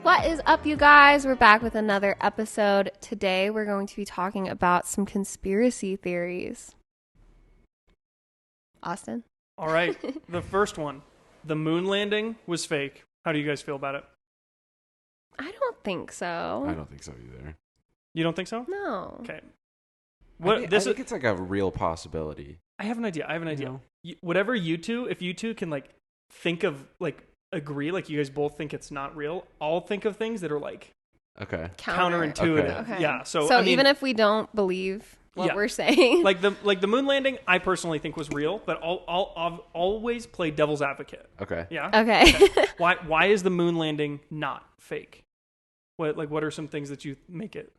What is up, you guys? We're back with another episode. Today, we're going to be talking about some conspiracy theories. Austin? All right. The first one. The moon landing was fake. How do you guys feel about it? I don't think so. I don't think so either. You don't think so? No. Okay. I think it's like a real possibility. I have an idea. You know? Whatever you two, if you two can like think of like agree, like you guys both think it's not real, I'll think of things that are like Okay. counterintuitive. Okay. Yeah. So I mean, even if we don't believe what we're saying, like the moon landing, I personally think was real, but I'll always play devil's advocate. Okay. Yeah. Okay. Why is the moon landing not fake? What are some things that you make it?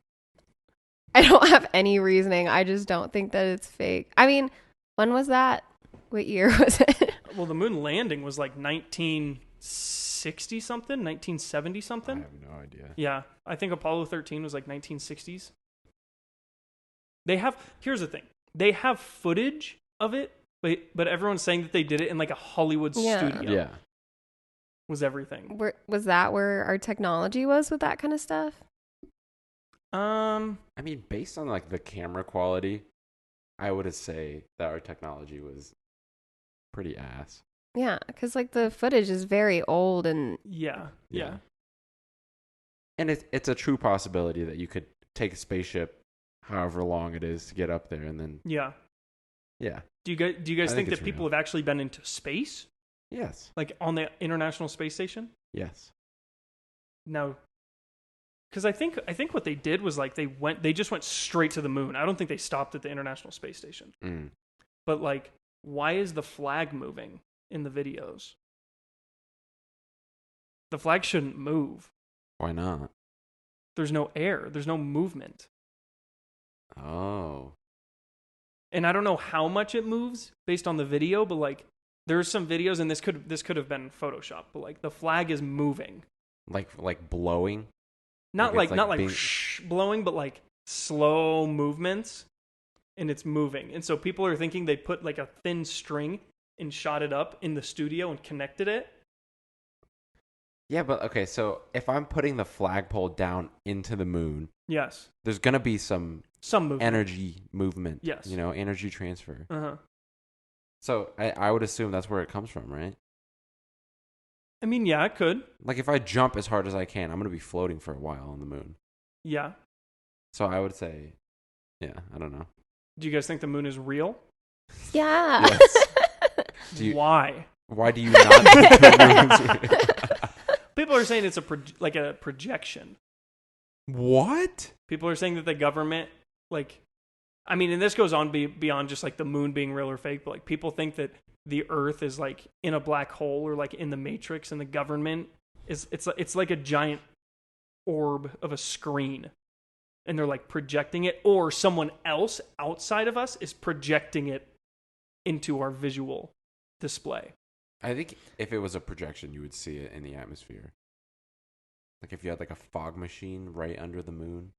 I don't have any reasoning. I just don't think that it's fake. I mean, when was that? What year was it? Well, the moon landing was like 1960 something, 1970 something. I have no idea. Yeah, I think Apollo 13 was like 1960s. Here's the thing. They have footage of it, but everyone's saying that they did it in like a Hollywood studio. Yeah. Was everything. Was that where our technology was with that kind of stuff? I mean, based on like the camera quality, I would say that our technology was pretty ass. Yeah, because like the footage is very old and Yeah. And it's a true possibility that you could take a spaceship, however long it is, to get up there, and then Yeah. yeah. Do you guys I think think that it's people real. have actually been into space? Yes. Like on the International Space Station? Yes. No. Because I think what they did was like they just went straight to the moon. I don't think they stopped at the International Space Station. Mm. But like, why is the flag moving in the videos? The flag shouldn't move. Why not? There's no air. There's no movement. Oh. And I don't know how much it moves based on the video, but like there's some videos, and this could have been Photoshop, but like the flag is moving. Like blowing? Not Like it's like being... blowing, but like slow movements, and it's moving. And so people are thinking they put like a thin string and shot it up in the studio and connected it. Yeah, but okay, so if I'm putting the flagpole down into the moon, Yes. there's going to be some movement. energy movement. Yes. You know, energy transfer. Uh-huh. So I would assume that's where it comes from, right? I mean, yeah, it could. Like if I jump as hard as I can, I'm going to be floating for a while on the moon. Yeah. So I would say, yeah, I don't know. Do you guys think the moon is real? yeah. Yes. Why? Why do you not think the moon is real? People are saying it's a projection. What? People are saying that the government, like, I mean, and this goes on beyond just like the moon being real or fake, but like people think that the Earth is like in a black hole or like in the Matrix, and the government it's like a giant orb of a screen, and they're like projecting it, or someone else outside of us is projecting it into our visual display. I think if it was a projection, you would see it in the atmosphere. Like if you had like a fog machine right under the moon,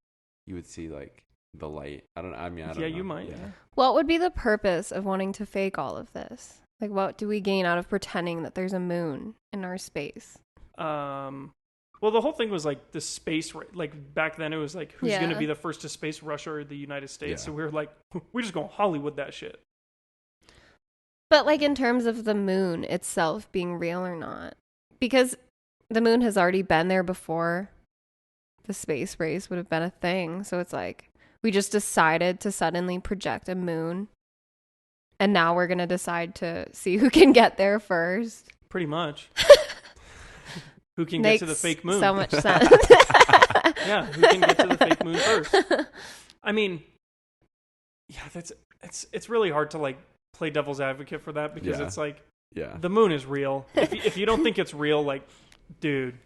you would see like the light. I don't know. Yeah, you might. Yeah. What would be the purpose of wanting to fake all of this? Like, what do we gain out of pretending that there's a moon in our space? Well, the whole thing was like the space, like back then it was like, who's going to be the first to space, Russia or the United States? Yeah. So we were like, we're just going to Hollywood that shit. But like in terms of the moon itself being real or not, because the moon has already been there before the space race would have been a thing. So it's like we just decided to suddenly project a moon, and now we're going to decide to see who can get there first. Pretty much. Who can Makes get to the fake moon? So much sense. Yeah, who can get to the fake moon first? I mean, yeah, it's really hard to like play devil's advocate for that, because it's like, yeah, the moon is real. If you don't think it's real, like, dude,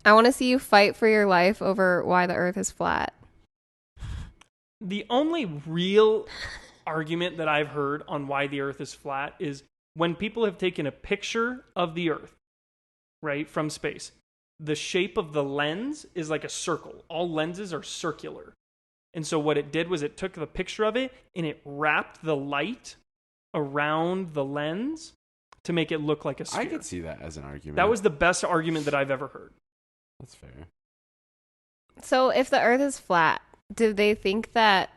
I want to see you fight for your life over why the Earth is flat. the only real argument that I've heard on why the Earth is flat is when people have taken a picture of the Earth, right, from space. The shape of the lens is like a circle. All lenses are circular. And so what it did was it took the picture of it and it wrapped the light around the lens to make it look like a sphere. I could see that as an argument. That was the best argument that I've ever heard. That's fair. So if the Earth is flat, do they think that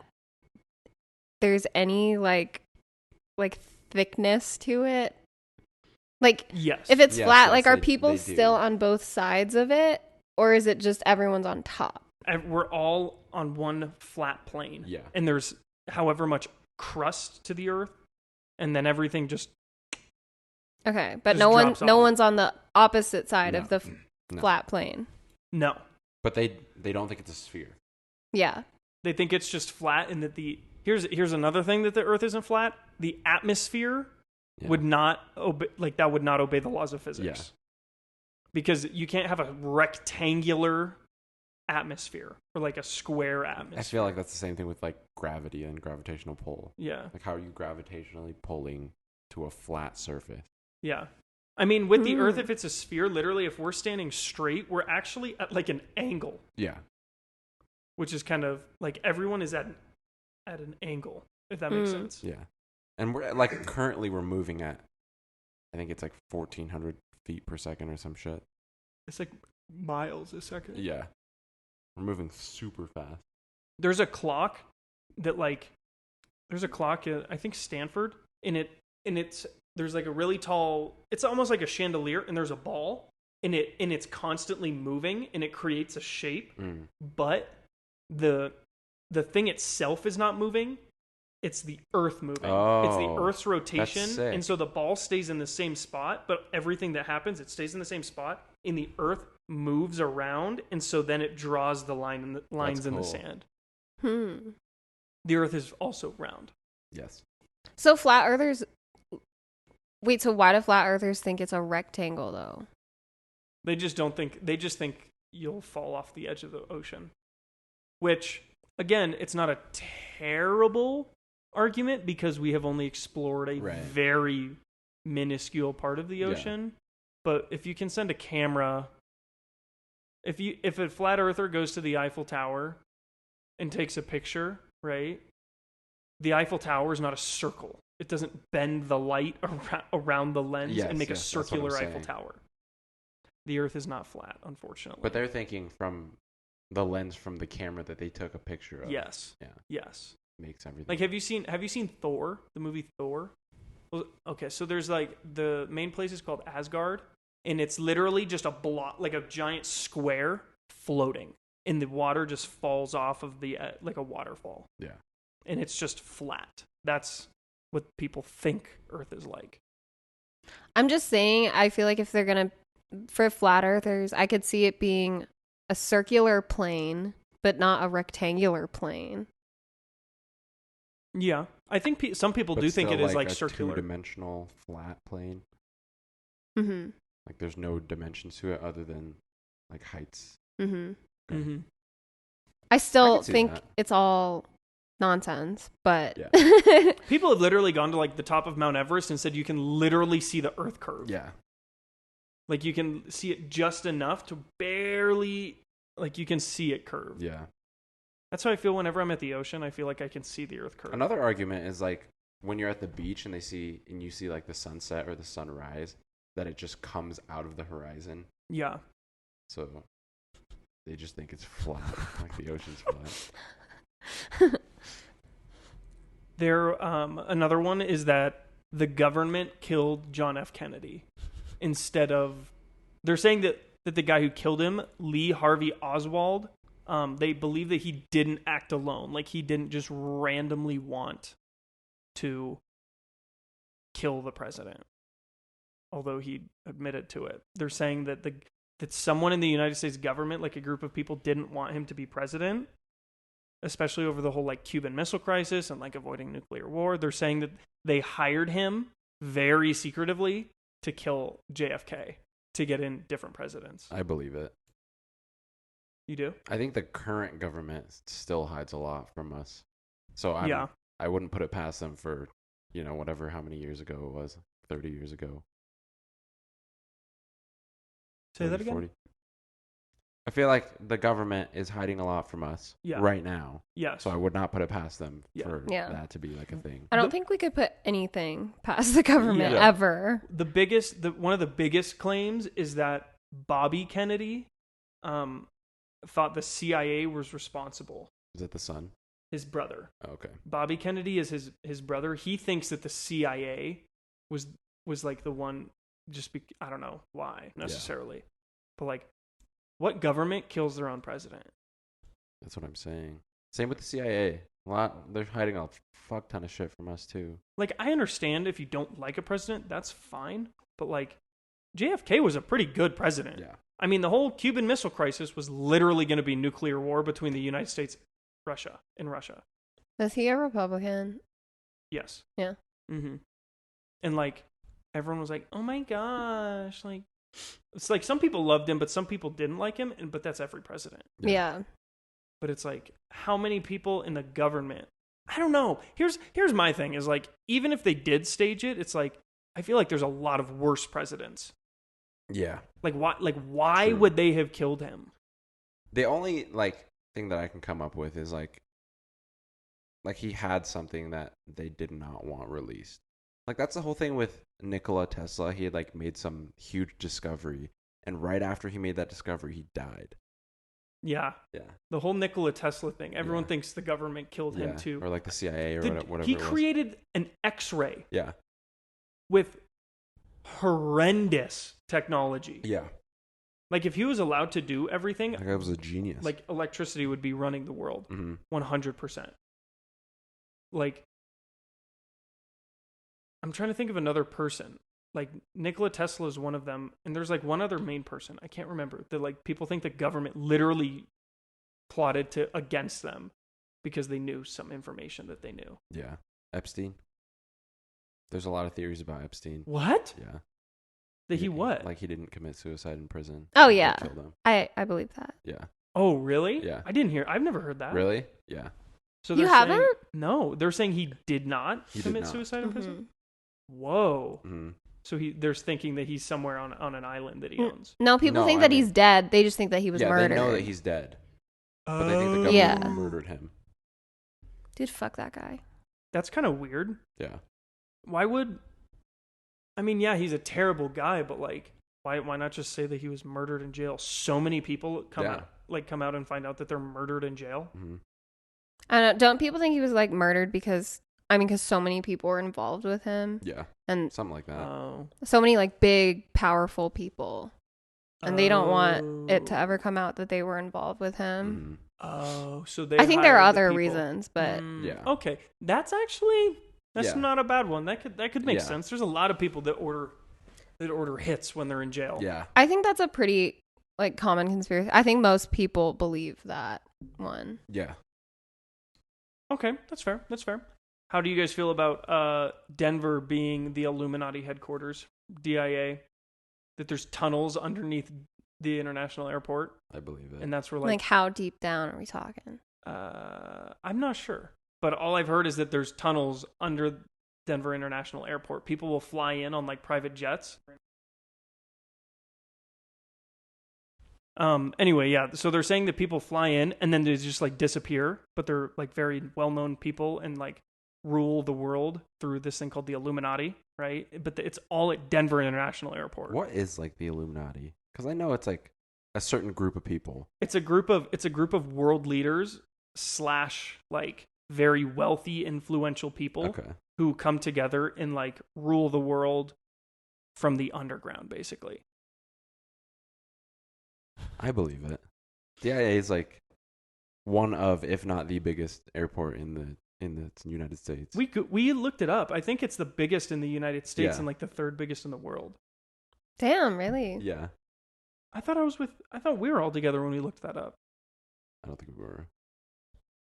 there's any like thickness to it? Like, Yes. if it's Yes, flat, yes, like, are they people do. still on both sides of it, or is it just everyone's on top? We're all on one flat plane. Yeah. And there's however much crust to the Earth, and then everything just Okay, but Just no drops off. one's on the opposite side of No. the No. flat plane. no. But they don't think it's a sphere. Yeah. They think it's just flat, and that here's another thing that the Earth isn't flat. The atmosphere Yeah. would not obey the laws of physics. Yeah. Because you can't have a rectangular atmosphere or like a square atmosphere. I feel like that's the same thing with like gravity and gravitational pull. Yeah. Like how are you gravitationally pulling to a flat surface? Yeah. I mean, with the Earth, if it's a sphere, literally, if we're standing straight, we're actually at like an angle, Yeah. which is kind of like everyone is at an angle, if that makes sense. Yeah. And we're like currently we're moving at, I think it's like 1,400 feet per second or some shit. It's like miles a second. Yeah. We're moving super fast. There's a clock that there's a clock at, I think, Stanford, and there's like a really tall, it's almost like a chandelier, and there's a ball, and it's constantly moving, and it creates a shape, but the thing itself is not moving. It's the Earth moving. It's the Earth's rotation, that's sick. and so the ball stays in the same spot, but everything that happens, it stays in the same spot, and the Earth moves around, and so then it draws the lines in the cool. sand. The Earth is also round. Yes. So flat earthers. Wait, so why do flat earthers think it's a rectangle though? They just think you'll fall off the edge of the ocean. Which, again, it's not a terrible argument because we have only explored a very minuscule part of the ocean. But if you can send a camera, if a flat earther goes to the Eiffel Tower and takes a picture, right? The Eiffel Tower is not a circle. It doesn't bend the light around the lens and make a circular Eiffel Tower. The Earth is not flat, unfortunately. But they're thinking from the lens from the camera that they took a picture of. Yes. Yeah. Yes. Makes everything. Like, have you seen Thor, the movie Thor? Well, okay, so there's like the main place is called Asgard, and it's literally just a block, like a giant square floating, and the water just falls off of the like a waterfall. Yeah. And it's just flat. That's what people think Earth is like. I'm just saying, I feel like if they're going to, for flat earthers, I could see it being a circular plane, but not a rectangular plane. Yeah. I think some people do think it is like circular. Two-dimensional flat plane. Mm-hmm. Like there's no dimensions to it other than like heights. Mm-hmm. Mm-hmm. I still see think that. it's all nonsense, but Yeah. People have literally gone to like the top of Mount Everest and said you can literally see the Earth curve. Yeah. Like you can see it just enough to barely, like you can see it curve. Yeah. That's how I feel whenever I'm at the ocean. I feel like I can see the Earth curve. Another argument is like when you're at the beach and you see like the sunset or the sunrise, that it just comes out of the horizon. Yeah. So they just think it's flat, like the ocean's flat. Another one is that the government killed John F. Kennedy instead of. They're saying that the guy who killed him, Lee Harvey Oswald, they believe that he didn't act alone. Like he didn't just randomly want to kill the president, although he admitted to it. They're saying that that someone in the United States government, like a group of people, didn't want him to be president, especially over the whole like Cuban Missile Crisis and like avoiding nuclear war. They're saying that they hired him very secretively to kill JFK to get in different presidents. I believe it. You do? I think the current government still hides a lot from us. So I wouldn't put it past them for, whatever, how many years ago it was, 30 years ago. Say 30, that again? 40. I feel like the government is hiding a lot from us right now. Yes. So I would not put it past them for Yeah. that to be like a thing. I don't think we could put anything past the government ever. One of the biggest claims is that Bobby Kennedy thought the CIA was responsible. Is it the son? His brother. Oh, okay. Bobby Kennedy is his brother. He thinks that the CIA was like the one. I don't know why necessarily, but like, what government kills their own president? That's what I'm saying. Same with the CIA. They're hiding a fuck ton of shit from us too. Like, I understand if you don't like a president, that's fine. But like, JFK was a pretty good president. Yeah. I mean, the whole Cuban Missile Crisis was literally going to be nuclear war between the United States and Russia. Was he a Republican? Yes. Yeah. Mm-hmm. And like, everyone was like, oh my gosh. Like, it's like some people loved him, but some people didn't like him. But that's every president. Yeah. But it's like, how many people in the government? I don't know. Here's my thing is like, even if they did stage it, it's like, I feel like there's a lot of worse presidents. Yeah. Like, why True. would they have killed him? The only like thing that I can come up with is like he had something that they did not want released. Like, that's the whole thing with Nikola Tesla. He had like made some huge discovery, and right after he made that discovery, he died. Yeah. Yeah. The whole Nikola Tesla thing. Everyone thinks the government killed him too. Or like the CIA or whatever. He it was. created an X-ray Yeah. with horrendous technology. Yeah. Like, if he was allowed to do everything, That guy was a genius. like, electricity would be running the world. Mm-hmm. 100%. Like, I'm trying to think of another person. Like, Nikola Tesla is one of them, and there's like one other main person. I can't remember. That like people think the government literally plotted against them because they knew some information that they knew. Yeah. Epstein. There's a lot of theories about Epstein. What? Yeah. That he what? Like, he didn't commit suicide in prison. Oh, They yeah. killed him. I believe that. Yeah. Oh, really? Yeah. I didn't hear. I've never heard that. Really? Yeah. So You they're saying- haven't? No, they're saying he did not He did commit not. suicide in Mhm. prison. Whoa. Mm-hmm. So they're thinking that he's somewhere on an island that he owns. No, people No, think I that mean- he's dead. They just think that he was Yeah, murdered. they know that he's dead, but they think the Oh. government Yeah. murdered him. Dude, fuck that guy. That's kind of weird. Yeah. Why would? I mean, yeah, he's a terrible guy, but like, why not just say that he was murdered in jail? So many people come out and find out that they're murdered in jail. Mm-hmm. I don't people think he was like murdered because so many people were involved with him Yeah. and Something like that. Oh. so many like big, powerful people. And they don't want it to ever come out that they were involved with him. Mm-hmm. Oh, so they. I think there are hired the other people. reasons, but Yeah. Okay, that's Yeah. not a bad one. That could make Yeah. sense. There's a lot of people that order hits when they're in jail. Yeah. I think that's a pretty like common conspiracy. I think most people believe that one. Yeah. Okay, that's fair. That's fair. How do you guys feel about Denver being the Illuminati headquarters, DIA? That there's tunnels underneath the international airport, I believe it. and that's where Like how deep down are we talking? I'm not sure, but all I've heard is that there's tunnels under Denver International Airport. People will fly in on like private jets. Anyway, yeah. So they're saying that people fly in and then they just like disappear, but they're like very well-known people and like rule the world through this thing called the Illuminati, right? But it's all at Denver International Airport. What is like the Illuminati? Because I know it's like a certain group of people. It's a group of world leaders / like very wealthy, influential people Okay. who come together and like rule the world from the underground, basically. I believe it. DIA is like one of, if not the biggest airport in the United States. We looked it up. I think it's the biggest in the United States Yeah. and like the third biggest in the world. Damn, really? Yeah. I thought we were all together when we looked that up. I don't think we were.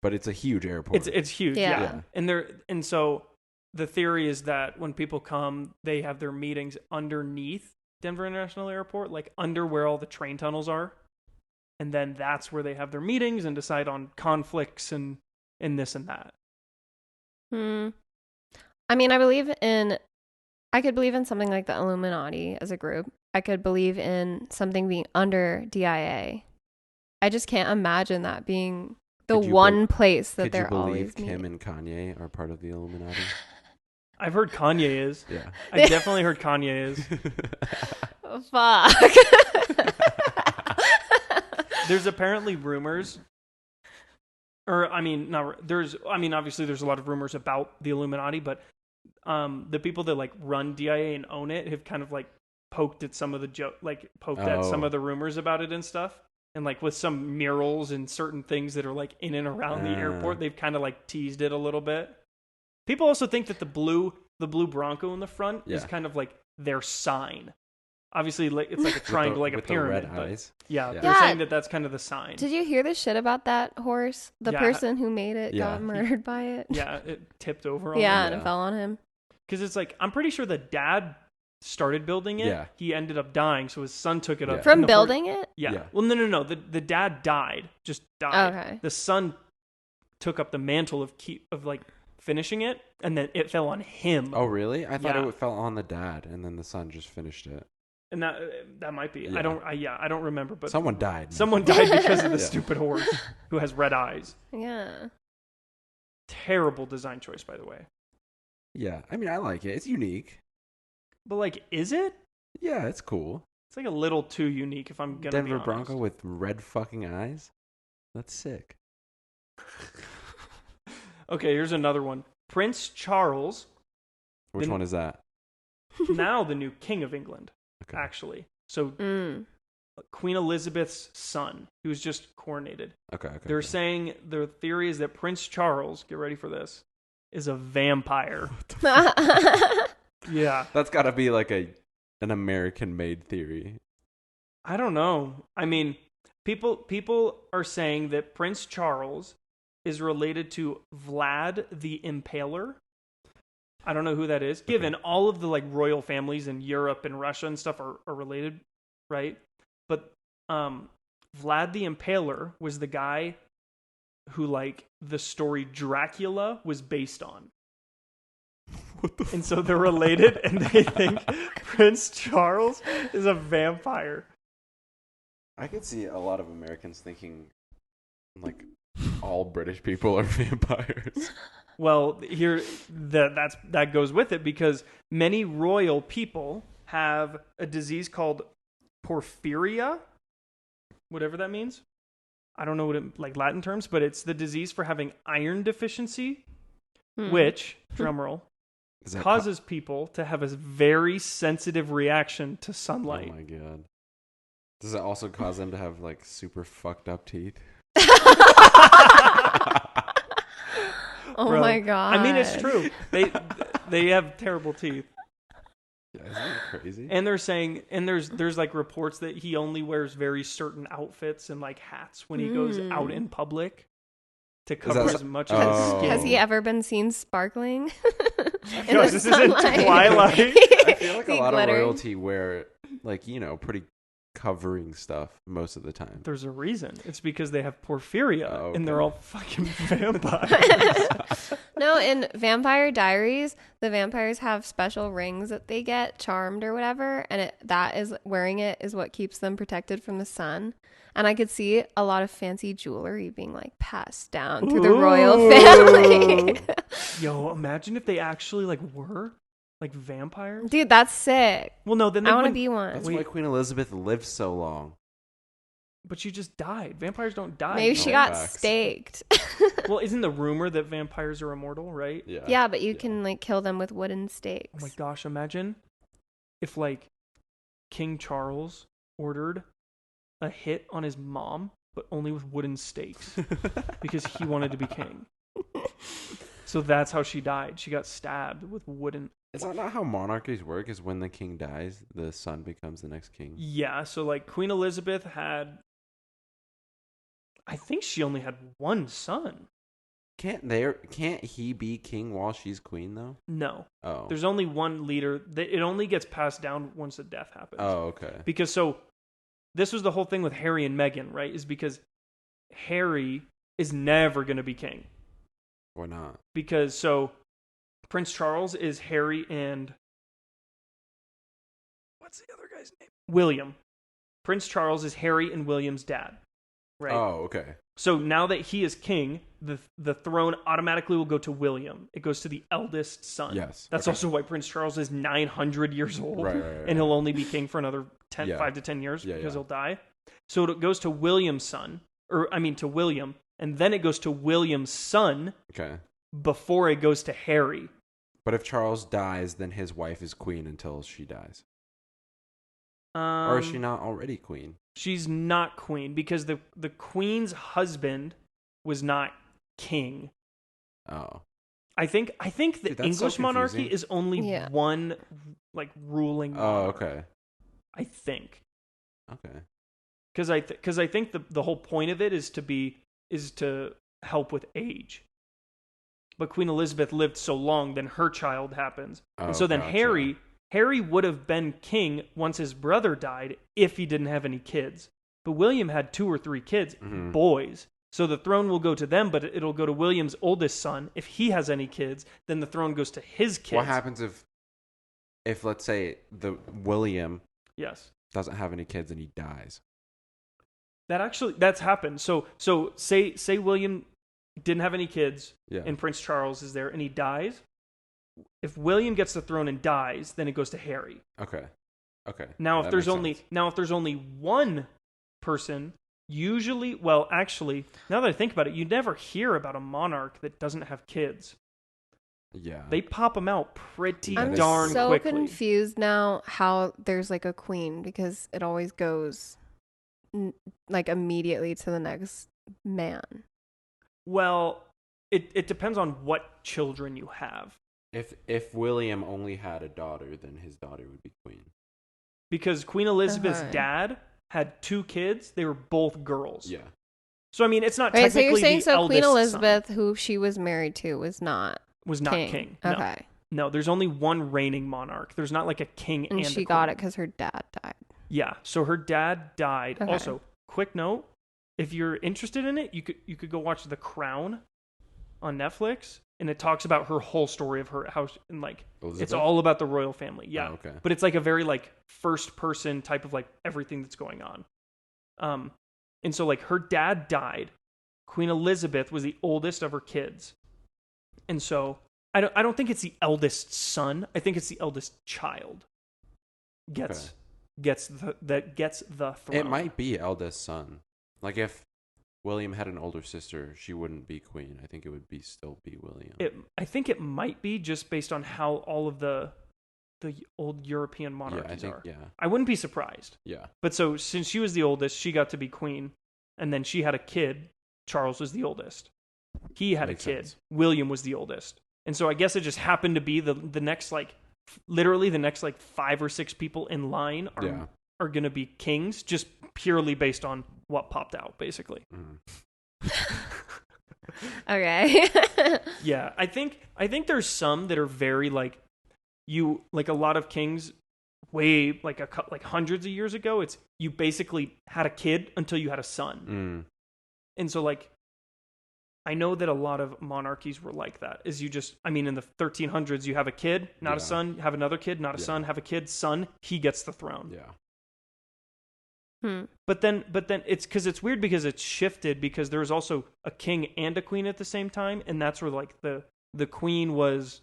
But it's a huge airport. It's huge, Yeah. yeah. And so the theory is that when people come, they have their meetings underneath Denver International Airport, like under where all the train tunnels are. And then that's where they have their meetings and decide on conflicts and this and that. I mean, I could believe in something like the Illuminati as a group. I could believe in something being under DIA. I just can't imagine that being the Could you one place that Could they're you believe always Kim meeting. and Kanye are part of the Illuminati? I've heard Kanye is. Yeah. I definitely heard Kanye is. Fuck. there's apparently rumors, or I mean, not there's. I mean, obviously, there's a lot of rumors about the Illuminati, but the people that like run DIA and own it have kind of like poked at some of the at some of the rumors about it and stuff. And like with some murals and certain things that are like in and around the airport, they've kind of like teased it a little bit. People also think that the blue Bronco in the front is kind of like their sign. Obviously, like it's like a triangle, like a pyramid. The red eyes. Yeah, they're saying that that's kind of the sign. Did you hear the shit about that horse? The person who made it got murdered by it. Yeah, it tipped over on him. And it fell on him. Because it's like, I'm pretty sure the dad started building it. Yeah. He ended up dying, so his son took it up. From building it? Yeah. Well, no. The dad died. Just died. Okay. The son took up the mantle of like finishing it, and then it fell on him. Oh, really? I thought it fell on the dad, and then the son just finished it. And that might be. Yeah. I don't remember, but someone died. Someone died because of the stupid horse who has red eyes. Yeah. Terrible design choice, by the way. Yeah, I mean, I like it. It's unique. But like, is it? Yeah, it's cool. It's like a little too unique. If I'm gonna Denver be honest. Bronco with red fucking eyes. That's sick. Okay, here's another one. Prince Charles. Which one is that? Now the new King of England. Okay. Actually, so Queen Elizabeth's son, who's just coronated. Okay. They're saying the theory is that Prince Charles, get ready for this, is a vampire. Yeah, that's got to be like an American-made theory. I don't know. I mean, people are saying that Prince Charles is related to Vlad the Impaler. I don't know who that is. Given all of the like royal families in Europe and Russia and stuff are related, right? But Vlad the Impaler was the guy who like the story Dracula was based on. And so they're related, and they think Prince Charles is a vampire. I could see a lot of Americans thinking like all British people are vampires. Well, here that goes with it, because many royal people have a disease called porphyria, whatever that means. I don't know what it like Latin terms, but it's the disease for having iron deficiency, which, drumroll, causes people to have a very sensitive reaction to sunlight. Oh my god. Does it also cause them to have like super fucked up teeth? Oh Bro, my god! I mean, it's true. They have terrible teeth. Yeah, isn't that crazy? And they're saying, and there's like reports that he only wears very certain outfits and like hats when he goes out in public to cover as much of his skin. Has he ever been seen sparkling? Gosh, this isn't Twilight. I feel like a lot of royalty wear like, you know, pretty covering stuff most of the time. There's a reason. It's because they have porphyria and they're all fucking vampires. No, in Vampire Diaries, the vampires have special rings that they get, charmed or whatever, and wearing it is what keeps them protected from the sun. And I could see a lot of fancy jewelry being like passed down through the royal family. Yo, imagine if they actually like were like vampires. Dude, that's sick. Well, no, then I want to be one. That's why Queen Elizabeth lived so long. But she just died. Vampires don't die. Maybe she got staked. Well, isn't the rumor that vampires are immortal, right? Yeah. Yeah, but you can like kill them with wooden stakes. Oh my gosh, imagine if like King Charles ordered a hit on his mom, but only with wooden stakes because he wanted to be king. So that's how she died. She got stabbed with wooden. Is that not how monarchies work? Is when the king dies, the son becomes the next king? Yeah, so like Queen Elizabeth had, I think she only had one son. Can't he be king while she's queen though? No. Oh. There's only one leader. It only gets passed down once a death happens. Oh, okay. Because so this was the whole thing with Harry and Meghan, right? Is because Harry is never going to be king. Why not? Because so Prince Charles is Harry and what's the other guy's name? William. Prince Charles is Harry and William's dad. Right? Oh, okay. So now that he is king, the throne automatically will go to William. It goes to the eldest son. Yes. That's also why Prince Charles is 900 years old. Right. And he'll only be king for another 5 to 10 years because he'll die. So it goes to William's son, to William, and then it goes to William's son Okay. before it goes to Harry. But if Charles dies, then his wife is queen until she dies. Or is she not already queen? She's not queen because the queen's husband was not king. Oh. I think the Dude, that's English so monarchy confusing. is only one like ruling monarch. Oh, okay. I think. Okay. Because I think the whole point of it is to help with age. But Queen Elizabeth lived so long, then her child happens, Oh, and so then gotcha. Harry would have been king once his brother died if he didn't have any kids. But William had 2 or 3 kids, boys. So the throne will go to them, but it'll go to William's oldest son. If he has any kids, then the throne goes to his kids. What happens if let's say the William Yes. doesn't have any kids and he dies? That's happened. So say William didn't have any kids, Yeah. and Prince Charles is there, and he dies. If William gets the throne and dies, then it goes to Harry. Okay. Now, That if there's makes only sense. one person, usually, well, actually, now that I think about it, you never hear about a monarch that doesn't have kids. Yeah. They pop them out pretty I'm darn so quickly. confused now how there's like a queen because it always goes like immediately to the next man. Well, it depends on what children you have. If William only had a daughter, then his daughter would be queen. Because Queen Elizabeth's Uh-huh. dad had 2 kids. They were both girls. Yeah. So, I mean, it's not Right, so technically you're saying the so eldest Queen son Elizabeth, who she was married to, was not king. No. Okay. No, there's only one reigning monarch. There's not like a king And and she a got queen. it because her dad died. Yeah, so her dad died. Okay. Also, quick note, if you're interested in it, you could go watch The Crown on Netflix, and it talks about her whole story of her house, and like Elizabeth? it's all about the royal family. Yeah. Oh, okay. But it's like a very like first person type of like everything that's going on. And so like her dad died. Queen Elizabeth was the oldest of her kids. And so I don't think it's the eldest son. I think it's the eldest child gets the throne. It might be eldest son. Like if William had an older sister, she wouldn't be queen. I think it would still be William. I think it might be just based on how all of the old European monarchies are. Yeah. I wouldn't be surprised. Yeah. But so since she was the oldest, she got to be queen, and then she had a kid. Charles was the oldest. He had Makes a kid. sense. William was the oldest. And so I guess it just happened to be the next like literally the next like 5 or 6 people in line are going to be kings just purely based on what popped out basically. Okay. Yeah, I think there's some that are very like a lot of kings way like hundreds of years ago. It's you basically had a kid until you had a son, and so like I know that a lot of monarchies were like that. Is you just in the 1300s you have a kid, not a son, have another kid, not a son, have a kid, son, he gets the throne. Yeah. But then it's because it's weird because it's shifted because there was also a king and a queen at the same time, and that's where like the queen was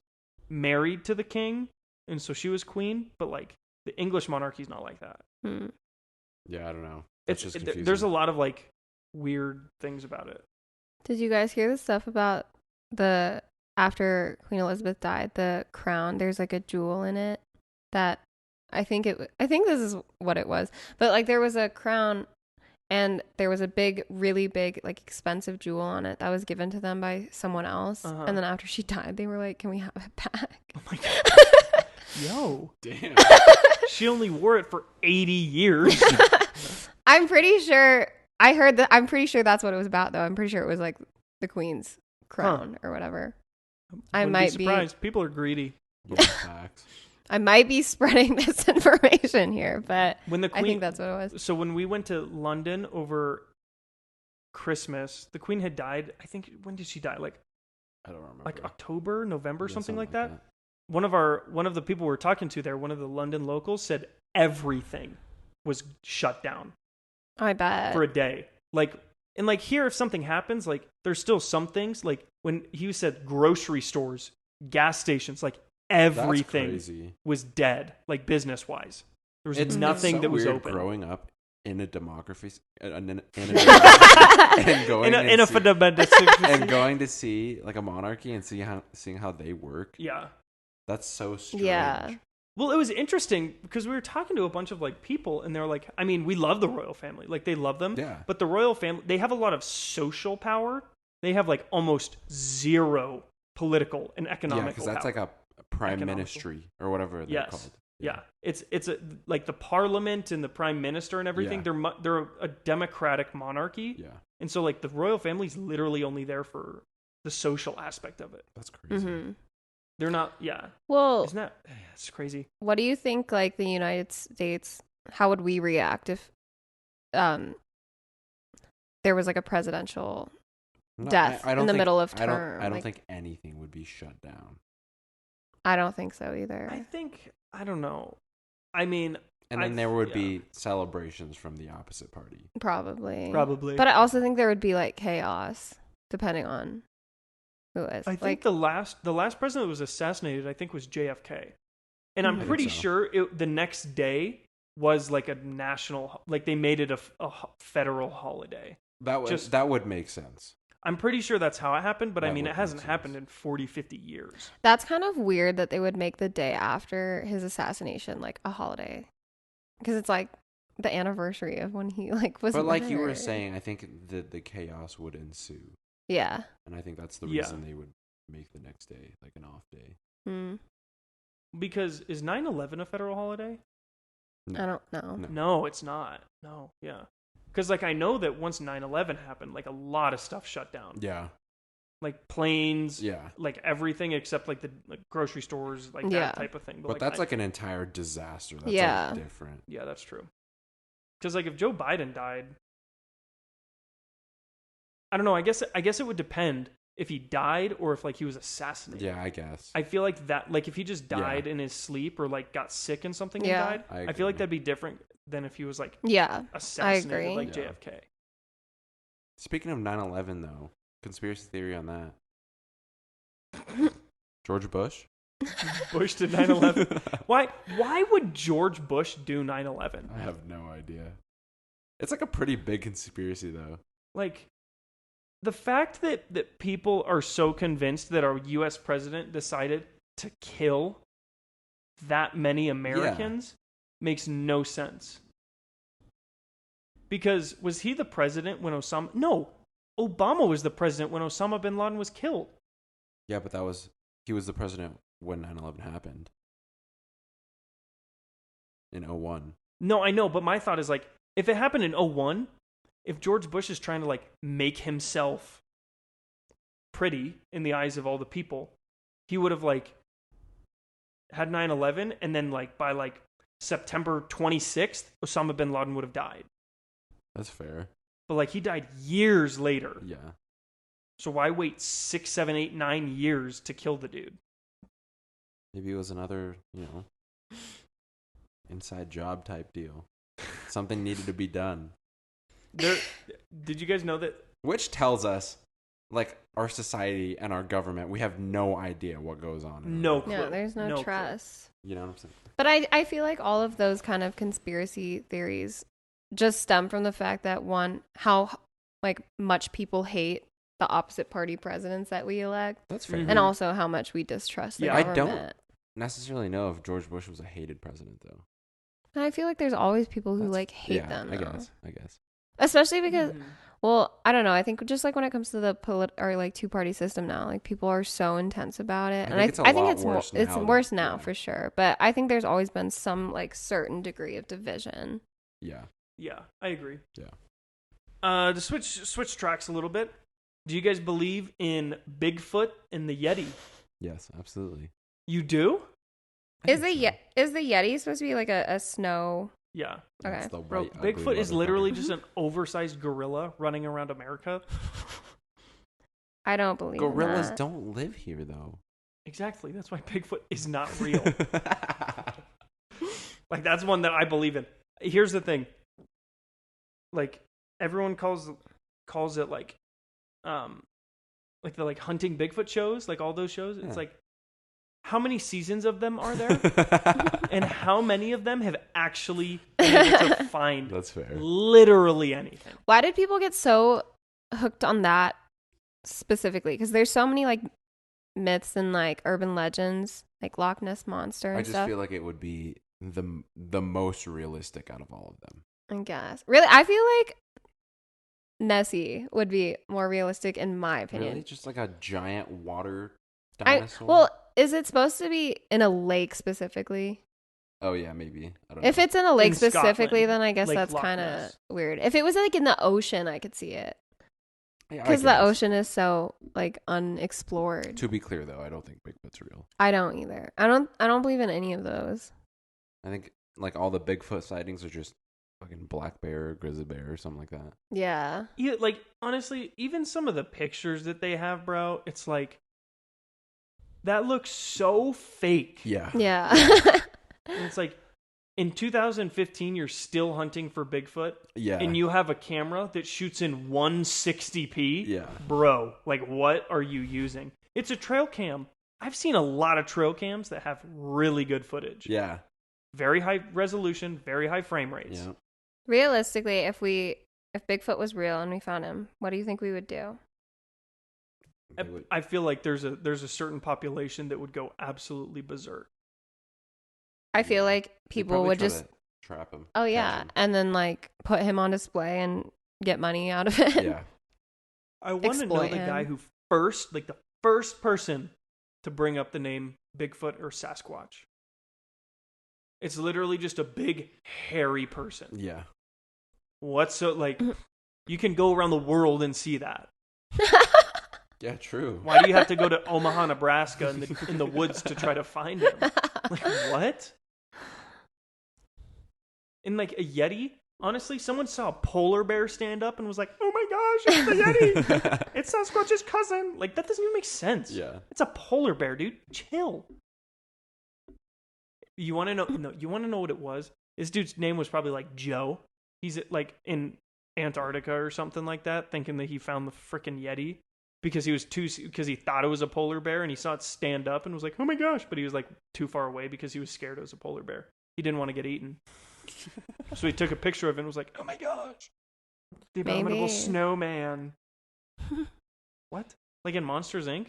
married to the king, and so she was queen. But like the English monarchy is not like that. Yeah, I don't know. It's just confusing. There's a lot of like weird things about it. Did you guys hear the stuff about after Queen Elizabeth died, the crown? There's like a jewel in it that I think this is what it was. But like there was a crown and there was a really big, like expensive jewel on it that was given to them by someone else. Uh-huh. And then after she died, they were like, "Can we have it back?" Oh my god. Yo. Damn. She only wore it for 80 years. I'm pretty sure I'm pretty sure that's what it was about though. I'm pretty sure it was like the queen's crown or whatever. I Wouldn't might be surprised. People are greedy. Yeah, facts. I might be spreading this information here, but When the queen, I think that's what it was. So when we went to London over Christmas, the queen had died. I think, when did she die? Like, I don't remember. like October, November, Yeah, something like that. One of the people we were talking to there, one of the London locals, said everything was shut down I bet. for a day. Like, and like here, if something happens, like there's still some things. Like when he said grocery stores, gas stations, like everything That's crazy. was dead, like business wise. There was It's nothing so that was weird open. growing up in a democracy, and going to see like a monarchy and seeing how they work. Yeah. That's so strange. Yeah. Well, it was interesting because we were talking to a bunch of like people, and they're like, I mean, we love the royal family, like they love them. Yeah. But the royal family, they have a lot of social power. They have like almost zero political and economical. Yeah, because that's power. like a prime ministry or whatever they're called. Yeah. It's like the parliament and the prime minister and everything. Yeah. They're a democratic monarchy. Yeah. And so like the royal family's literally only there for the social aspect of it. That's crazy. Mm-hmm. They're not. Yeah. Well, Isn't that? It's crazy. what do you think? Like the United States, how would we react if there was like a presidential death in the middle of term? I don't think anything would be shut down. I don't think so either. I don't know. I mean, and then there would be celebrations from the opposite party. Probably. But I also think there would be like chaos depending on who is. I think the last president that was assassinated, I think, was JFK, and I'm Mhm. pretty sure the next day was like a national, like they made it a federal holiday. That would make sense. I'm pretty sure that's how it happened, but That I mean, would it hasn't make happened sense. in 40, 50 years. That's kind of weird that they would make the day after his assassination like a holiday, because it's like the anniversary of when he like was. But like you were murdered. saying, I think the chaos would ensue, Yeah. and I think that's the reason they would make the next day like an off day. Mm. Because is 9/11 a federal holiday? I don't know. No, it's not. No, yeah. Because like I know that once 9/11 happened, like a lot of stuff shut down. Yeah. Like planes, Yeah. like everything except like the grocery stores, like Yeah. that type of thing. But that's like an entire disaster. That's Yeah. like different. Yeah, that's true. Because like if Joe Biden died, I don't know. I guess it would depend if he died or if like he was assassinated. Yeah, I guess. I feel like that, like if he just died in his sleep or like got sick and something Yeah. and died, I feel like that'd be different than if he was like Yeah. assassinated agree. like Yeah. JFK. Speaking of 9/11 though, conspiracy theory on that. George Bush? Bush did 9/11. Why would George Bush do 9/11? I have no idea. It's like a pretty big conspiracy though. Like the fact that people are so convinced that our US president decided to kill that many Americans makes no sense. Because was he the president when No, Obama was the president when Osama bin Laden was killed. Yeah, but he was the president when 9/11 happened. In 01. No, I know, but my thought is like, if it happened in 01, if George Bush is trying to like make himself pretty in the eyes of all the people, he would have like had 9/11 and then like by like September 26th, Osama bin Laden would have died. That's fair. But like he died years later. Yeah. So why wait 6, 7, 8, 9 years to kill the dude? Maybe it was another, inside job type deal. Something needed to be done. Did you guys know that? Which tells us, like, our society and our government, we have no idea what goes on. No clue. No, there's no clue. trust. You know what I'm saying? But I feel like all of those kind of conspiracy theories just stem from the fact that how like much people hate the opposite party presidents that we elect, That's fair. and also how much we distrust the Yeah. I government. don't necessarily know if George Bush was a hated president, though. And I feel like there's always people who like hate Yeah, them. I though. guess. Especially because, Mhm. well, I don't know. I think just like when it comes to the like two-party system now, like people are so intense about it, I think it's a lot worse it's now worse than- now yeah. for sure. But I think there's always been some like certain degree of division. Yeah. Yeah, I agree. Yeah. To switch tracks a little bit. Do you guys believe in Bigfoot and the Yeti? Yes, absolutely. You do? Is the Yeti supposed to be like a snow? Yeah. Okay. That's the Bro, white, ugly Bigfoot is motherfucker. literally just an oversized gorilla running around America. I don't believe in Gorillas that. don't live here, though. Exactly. That's why Bigfoot is not real. Like, that's one that I believe in. Here's the thing. Like, everyone calls it like the like hunting Bigfoot shows, like all those shows. It's Yeah. like, how many seasons of them are there? And how many of them have actually been able to find That's fair. literally anything? Why did people get so hooked on that specifically? Because there's so many like myths and like urban legends, like Loch Ness Monster and I just stuff. feel like it would be the most realistic out of all of them. I guess. Really, I feel like Nessie would be more realistic in my opinion. Really? Just like a giant water dinosaur? Well, is it supposed to be in a lake specifically? Oh, yeah, maybe. I don't If know. it's in a lake In specifically, Scotland, then I guess Lake that's Loch kind of Ness. weird. If it was like in the ocean, I could see it. Yeah, I Because the guess. ocean is so like unexplored. To be clear, though, I don't think Bigfoot's real. I don't either. I don't believe in any of those. I think like all the Bigfoot sightings are just fucking black bear or grizzly bear or something like that. Yeah. Yeah, like honestly, even some of the pictures that they have, bro, it's like that looks so fake. Yeah. Yeah. And it's like in 2015, you're still hunting for Bigfoot, Yeah. and you have a camera that shoots in 160p. Yeah. Bro, like what are you using? It's a trail cam. I've seen a lot of trail cams that have really good footage. Yeah. Very high resolution, very high frame rates. Yeah. Realistically, if Bigfoot was real and we found him, what do you think we would do? They would- I feel like there's a certain population that would go absolutely berserk. I feel like they'd people probably would try just to trap him. oh catch yeah, him. and then like put him on display and get money out of it. Yeah. I want to know Exploit the him. guy who the first person to bring up the name Bigfoot or Sasquatch. It's literally just a big hairy person. Yeah. What's so like? You can go around the world and see that. Yeah, true. Why do you have to go to Omaha, Nebraska, in the woods to try to find him? Like what? And like a Yeti? Honestly, someone saw a polar bear stand up and was like, "Oh my gosh, it's the Yeti! It's Sasquatch's cousin!" Like that doesn't even make sense. Yeah. It's a polar bear, dude. Chill. You want to know? No, you want to know what it was? This dude's name was probably like Joe. He's like in Antarctica or something like that, thinking that he found the freaking Yeti because he thought it was a polar bear and he saw it stand up and was like, "Oh my gosh!" But he was like too far away because he was scared it was a polar bear. He didn't want to get eaten, so he took a picture of it and was like, "Oh my gosh, the abominable Maybe. snowman." What? Like in Monsters Inc?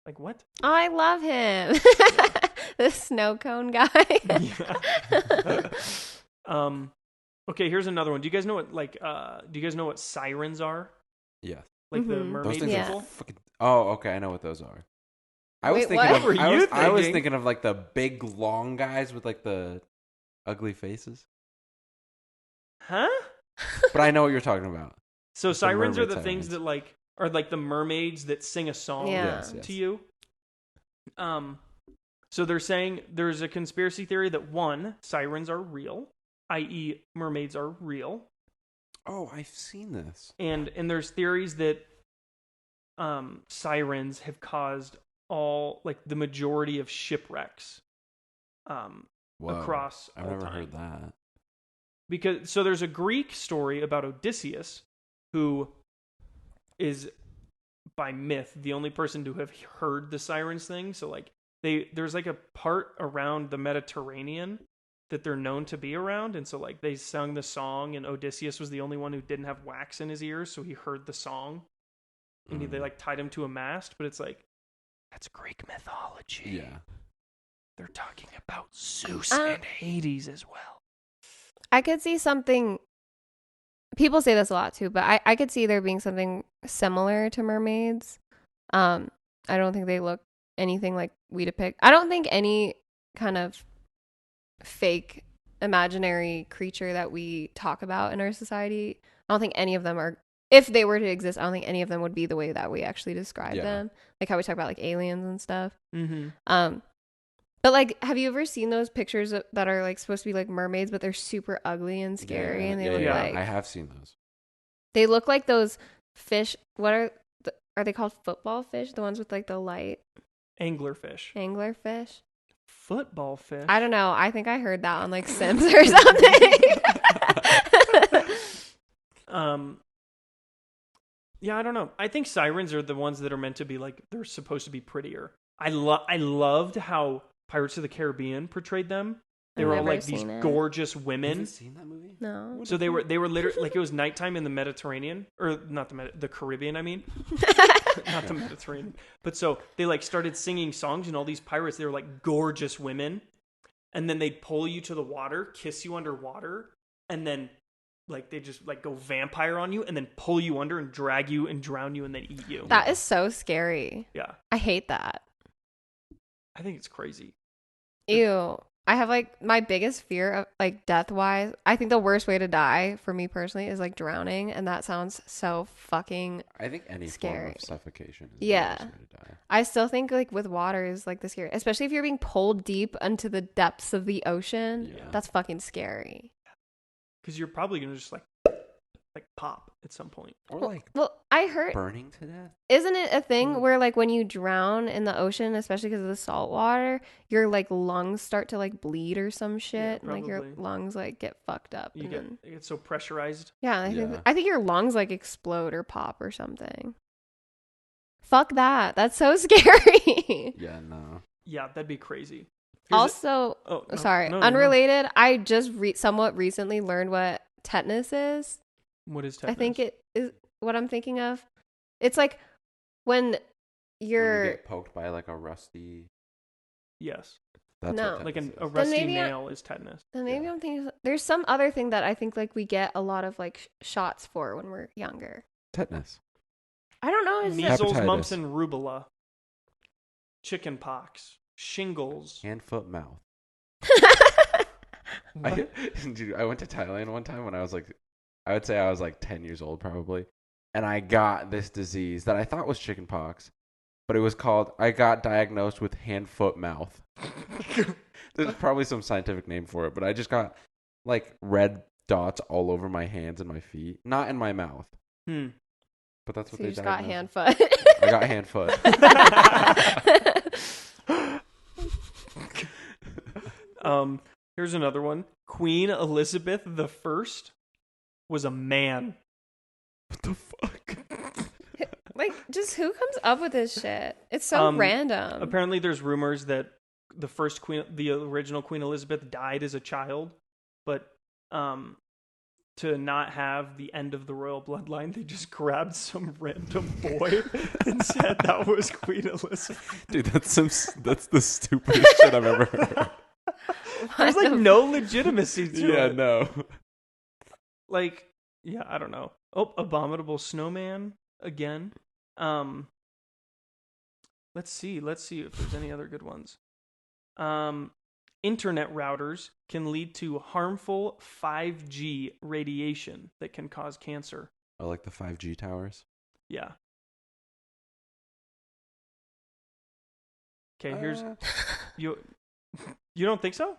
Like what? Oh, I love him. The snow cone guy. Yeah. Okay, here's another one. Do you guys know what sirens are? Yeah. Like the Mhm. Those mermaid things Yeah. are people? fucking. Oh, okay. I know what those are. I was Wait, thinking what? of. What were I you was thinking? thinking of like the big long guys with like the ugly faces. Huh? But I know what you're talking about. So The sirens are mermaid the things sirens. that like are like the mermaids that sing a song Yeah. Yes, yes. to you. So they're saying there's a conspiracy theory that one, sirens are real, i.e., mermaids are real, Oh, I've seen this. and there's theories that sirens have caused the majority of shipwrecks Whoa. across I've all never time. heard that. Because so there's a Greek story about Odysseus, who is by myth the only person to have heard the sirens thing. So like there's like a part around the Mediterranean that they're known to be around, and so like they sung the song, and Odysseus was the only one who didn't have wax in his ears, so he heard the song, and they like tied him to a mast. But it's like that's Greek mythology. Yeah. They're talking about Zeus Uh, and Hades as well. I could see something. People say this a lot too, but I could see there being something similar to mermaids. I don't think they look anything like we depict. I don't think any kind of fake imaginary creature that we talk about in our society, I don't think any of them are, if they were to exist, I don't think any of them would be the way that we actually describe Yeah. them. Like how we talk about like aliens and stuff. Mm-hmm. But like, have you ever seen those pictures that are like supposed to be like mermaids, but they're super ugly and scary, and they look yeah. like I have seen those. they look like those fish. What are they called? Football fish, the ones with like the light Anglerfish. angler fish. Football fish. I don't know. I think I heard that on like Sims or something. Yeah, I don't know. I think sirens are the ones that are meant to be like, they're supposed to be prettier. I loved how Pirates of the Caribbean portrayed them. They I've were all never like these seen it. gorgeous You women. haven't seen that movie? No. So they were literally like, it was nighttime in the Mediterranean, or not the Caribbean. I mean, not the Mediterranean. But so they like started singing songs, and all these pirates, they were like gorgeous women, and then they'd pull you to the water, kiss you underwater, and then like they just like go vampire on you, and then pull you under and drag you and drown you and then eat you. That is so scary. Yeah, I hate that. I think it's crazy. Ew. I have like my biggest fear of like death wise. I think the worst way to die for me personally is like drowning, and that sounds so fucking I think any scary. form of suffocation is Yeah. the worst way to die. I still think like with water is like the scary, especially if you're being pulled deep into the depths of the ocean. Yeah. That's fucking scary. Because you're probably gonna just like pop at some point. Or like Well, I heard, burning to death. isn't it a thing where like when you drown in the ocean, especially because of the salt water, your like lungs start to like bleed or some shit, and like your probably. lungs like get fucked up. You and get then, it gets so pressurized. yeah, Yeah. I think your lungs like explode or pop or something. Fuck that. That's so scary. Yeah, no. Yeah, that'd be crazy. Also, Oh, no, sorry, no. unrelated. I just somewhat recently learned what tetanus is. What is tetanus? I think it is what I'm thinking of. It's like when When you're you get poked by like a rusty. Yes, That's No. what like tetanus a is. rusty maybe nail is tetanus. then maybe Yeah. I'm thinking there's some other thing that I think like we get a lot of like shots for when we're younger. Tetanus. I don't know. Is it Measles, Hepatitis. mumps, and rubella, chicken pox, shingles. Hand, foot, mouth. What? Dude, I went to Thailand one time when I was like, I would say I was like 10 years old probably. And I got this disease that I thought was chicken pox, but it was called, I got diagnosed with hand, foot, mouth. There's probably some scientific name for it, but I just got like red dots all over my hands and my feet. Not in my mouth, Hmm. but that's what So they you just got diagnosed. hand foot. I got hand, foot. Here's another one. Queen Elizabeth the First was a man. What the fuck? Like, just who comes up with this shit? It's so random. Apparently, there's rumors that the original Queen Elizabeth died as a child, but to not have the end of the royal bloodline, they just grabbed some random boy and said that was Queen Elizabeth. Dude, that's the stupidest shit I've ever heard. There's like no legitimacy to Yeah, it. no. Like, yeah, I don't know. Oh, Abominable Snowman again. Let's see if there's any other good ones. Internet routers can lead to harmful 5G radiation that can cause cancer. I like the 5G towers. Yeah. Okay, here's you. You don't think so?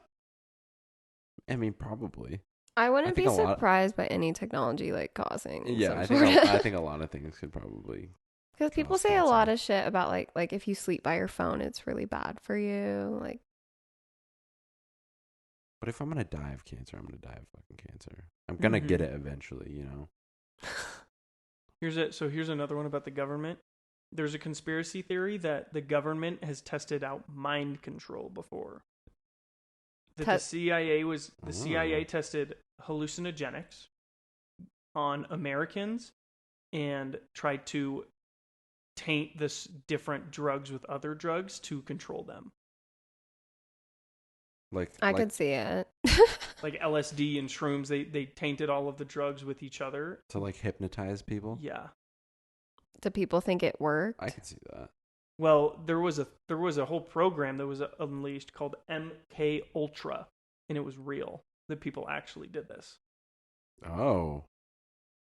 I mean, probably. I wouldn't be think a lot- surprised by any technology like causing. Yeah, I think a lot of things could probably. Because people cause say a lot cancer. of shit about like if you sleep by your phone, it's really bad for you. Like, But if I'm gonna die of cancer, I'm gonna die of fucking cancer. I'm gonna get Mhm. it eventually, you know. Here's another one about the government. There's a conspiracy theory that the government has tested out mind control before. That the CIA tested hallucinogenics on Americans and tried to taint this different drugs with other drugs to control them. I could see it. Like LSD and shrooms, they tainted all of the drugs with each other. to like hypnotize people. Yeah. Do people think it worked? I could see that. Well, there was a whole program that was unleashed called MK Ultra, and it was real. That people actually did this. Oh,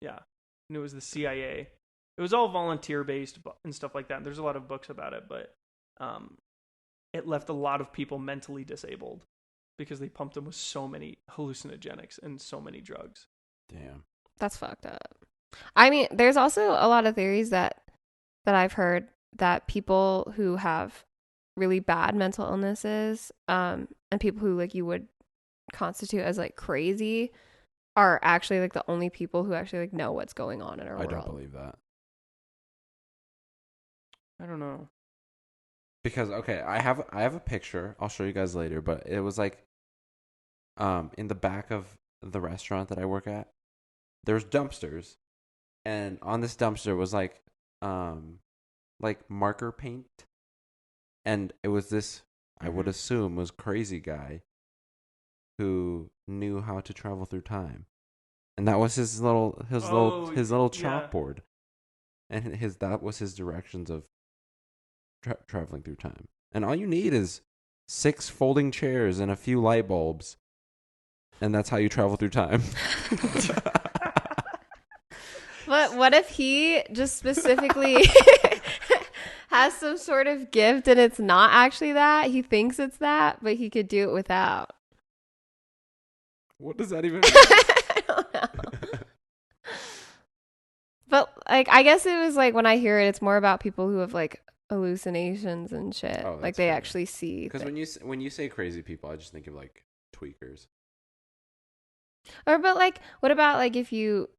Yeah, and it was the CIA. It was all volunteer based and stuff like that. There's a lot of books about it, but it left a lot of people mentally disabled because they pumped them with so many hallucinogenics and so many drugs. damn. That's fucked up. I mean, there's also a lot of theories that I've heard that people who have really bad mental illnesses, and people who like you would constitute as like crazy, are actually like the only people who actually like know what's going on in our I world. don't believe that. I don't know. Because okay, I have a picture. I'll show you guys later, but it was like in the back of the restaurant that I work at. There's dumpsters, and on this dumpster was like marker paint, and it was this I would assume was crazy guy who knew how to travel through time, and that was his little chalkboard, and that was his directions of traveling through time. And all you need is 6 folding chairs and a few light bulbs, and that's how you travel through time. But what if he just specifically has some sort of gift and it's not actually that? He thinks it's that, but he could do it without. What does that even mean? I don't know. But like, I guess it was like when I hear it, it's more about people who have like hallucinations and shit. Oh, like they fair. actually see. Because when you say crazy people, I just think of like tweakers. Or but like, what about like if you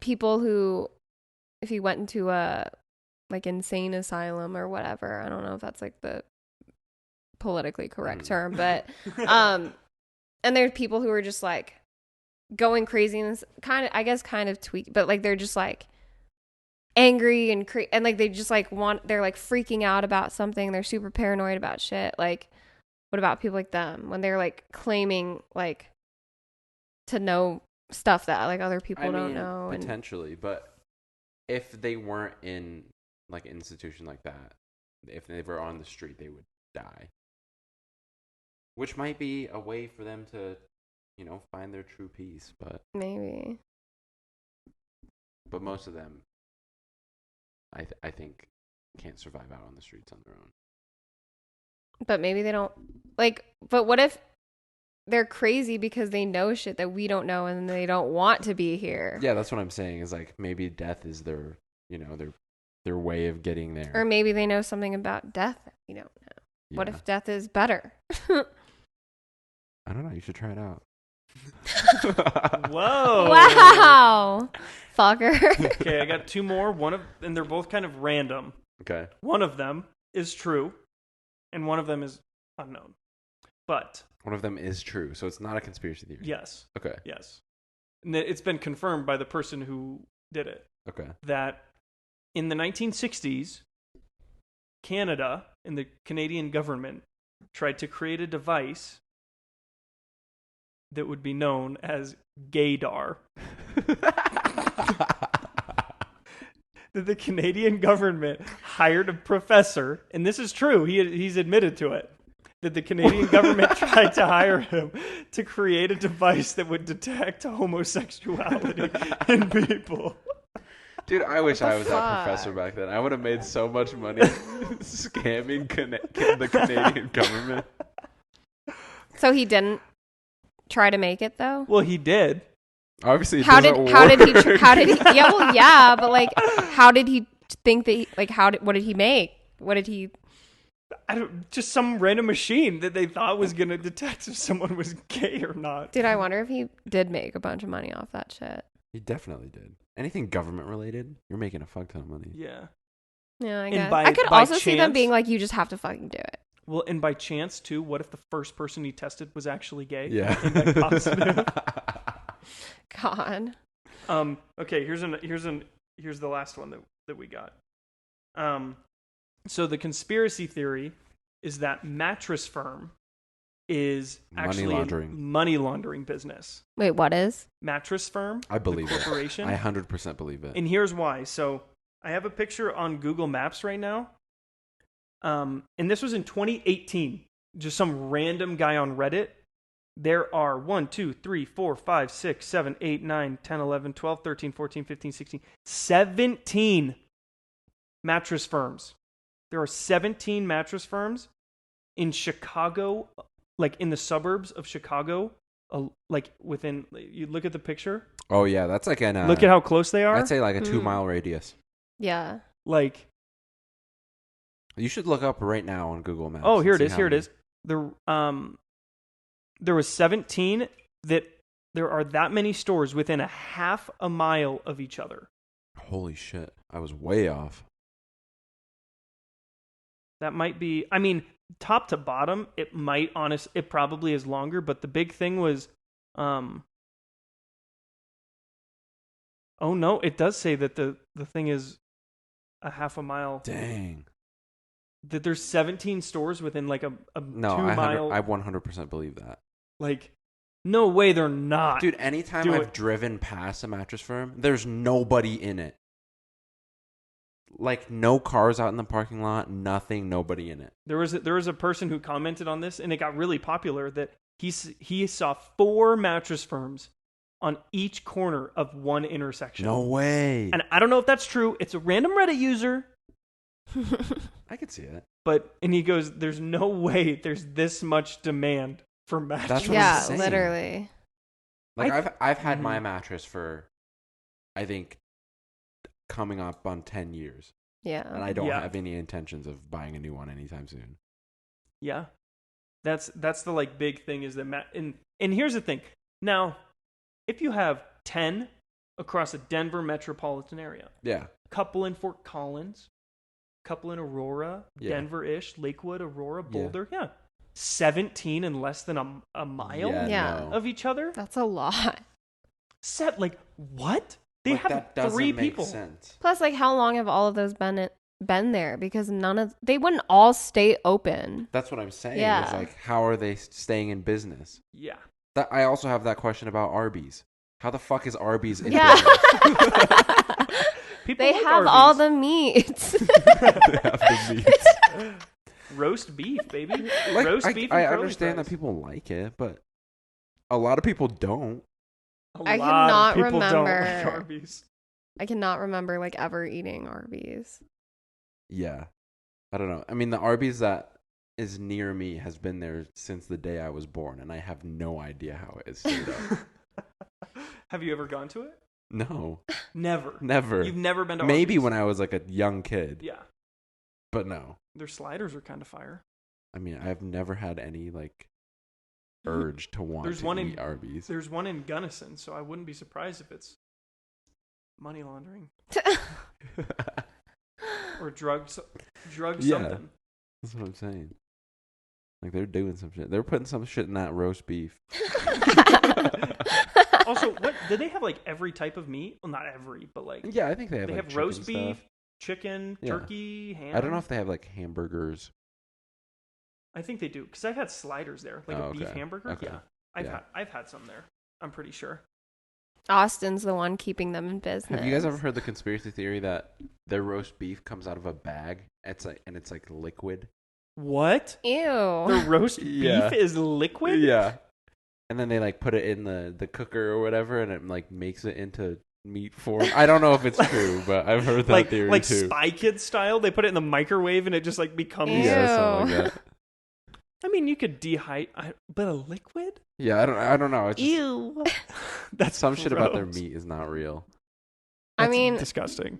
went into a like insane asylum or whatever. I don't know if that's like the politically correct term, but and there's people who are just like going crazy and this kind of tweak, but like they're just like angry and and like they just like they're like freaking out about something. They're super paranoid about shit. Like, what about people like them when they're like claiming like to know stuff that like other people don't know? Potentially, but if they weren't in like an institution like that, if they were on the street, they would die. Which might be a way for them to, find their true peace, but maybe. But most of them, I think, can't survive out on the streets on their own. But maybe they don't like. But what if they're crazy because they know shit that we don't know and they don't want to be here? Yeah, that's what I'm saying. Is like maybe death is their way of getting there. Or maybe they know something about death that we don't know. Yeah. What if death is better? I don't know. You should try it out. Whoa! Wow, fucker. Okay, I got 2 more. And they're both kind of random. Okay. One of them is true, and one of them is unknown. But one of them is true, so it's not a conspiracy theory. Yes. Okay. Yes. And it's been confirmed by the person who did it. Okay. That in the 1960s, Canada and the Canadian government tried to create a device that would be known as gaydar. That the Canadian government hired a professor, and this is true, he's admitted to it, that the Canadian government tried to hire him to create a device that would detect homosexuality in people. Dude, I wish I was that professor back then. I would have made so much money scamming the Canadian government. So he didn't try to make it though? Well, he did. Obviously, how did he? Yeah, well, yeah, but like, how did he think that? What did he make? What did he? Just some random machine that they thought was gonna detect if someone was gay or not. Dude, I wonder if he did make a bunch of money off that shit. He definitely did. Anything government related, you're making a fuck ton of money. Yeah. Yeah, I guess. I could also see them being like, you just have to fucking do it. Well, and by chance too, what if the first person he tested was actually gay? Yeah. And positive? God. Okay, here's the last one that we got. So the conspiracy theory is that Mattress Firm is actually a money laundering business. Wait, what is? Mattress Firm? I believe the corporation. I 100% believe it. And here's why. So I have a picture on Google Maps right now. And this was in 2018. Just some random guy on Reddit. There are 1, 2, 3, 4, 5, 6, 7, 8, 9, 10, 11, 12, 13, 14, 15, 16, 17 mattress firms. There are 17 mattress firms in Chicago, like in the suburbs of Chicago, like within, you look at the picture. Oh yeah, that's like an... look at how close they are. I'd say like a 2-mile radius. Yeah. Like... You should look up right now on Google Maps. Oh, here it is. Here it is. There was 17 that there are that many stores within a half a mile of each other. Holy shit. I was way off. That might be, I mean, top to bottom, it probably is longer, but the big thing was, oh no, it does say that the thing is a half a mile. Dang. That there's 17 stores within like a No, 2 mile. I 100% believe that. Like, no way they're not. Dude, anytime I've driven past a mattress firm, there's nobody in it. Like, no cars out in the parking lot, nothing, nobody in it. There was a person who commented on this, and it got really popular, that he saw 4 mattress firms on each corner of one intersection. No way. And I don't know if that's true. It's a random Reddit user. I could see it. And he goes, there's no way there's this much demand for mattresses. That's what Yeah, I'm saying. literally. Like, I've had my mattress for, I think, coming up on 10 years. Yeah. And I don't have any intentions of buying a new one anytime soon. Yeah. That's the like big thing is that and here's the thing. Now, if you have 10 across a Denver metropolitan area. Yeah. Couple in Fort Collins, couple in Aurora, Denver-ish, Lakewood, Aurora, Boulder. Yeah. 17 in less than a mile of each other. That's a lot. Like, what? They have 3 people. Sense. Plus, like, how long have all of those been there? Because they wouldn't all stay open. That's what I'm saying. Yeah. Is like, how are they staying in business? Yeah. I also have that question about Arby's. How the fuck is Arby's in Yeah. business? They like have Arby's. all the meats. They have the meats. Roast beef, baby. Like, Roast beef. I and curly understand fries. that people like it, but a lot of people don't. I lot cannot of people don't remember. like Arby's. I cannot remember, like, ever eating Arby's. Yeah. I don't know. I mean, the Arby's that is near me has been there since the day I was born, and I have no idea how it is stayed up. Have you ever gone to it? No. Never. Never. You've never been to Maybe Arby's? when I was like a young kid. Yeah. But no. Their sliders are kind of fire. I mean, I've never had any, like, urge to want to eat Arby's. There's one in Gunnison, so I wouldn't be surprised if it's money laundering. Or drug Yeah. something. That's what I'm saying. Like, they're doing some shit. They're putting some shit in that roast beef. Also, what did they have, like, every type of meat? Well, not every, but like Yeah, I think they have, they like, have chicken roast beef, stuff. chicken, Yeah. turkey, ham. I don't know if they have, like, hamburgers. I think they do, because I've had sliders there, like a beef hamburger. Okay. Yeah, I've had some there. I'm pretty sure. Austin's the one keeping them in business. Have you guys ever heard the conspiracy theory that their roast beef comes out of a bag? It's like liquid. What? Ew. The roast Yeah. beef is liquid? Yeah. And then they, like, put it in the cooker or whatever, and it, like, makes it into meat form. I don't know if it's true, but I've heard that theory like too. Spy Kids style. They put it in the microwave and it just like becomes. Ew. Yeah, something like that. I mean, you could dehydrate, but a liquid? Yeah, I don't know. It's just, Ew. That's some shit about their gross. meat is not real. I That's mean, disgusting.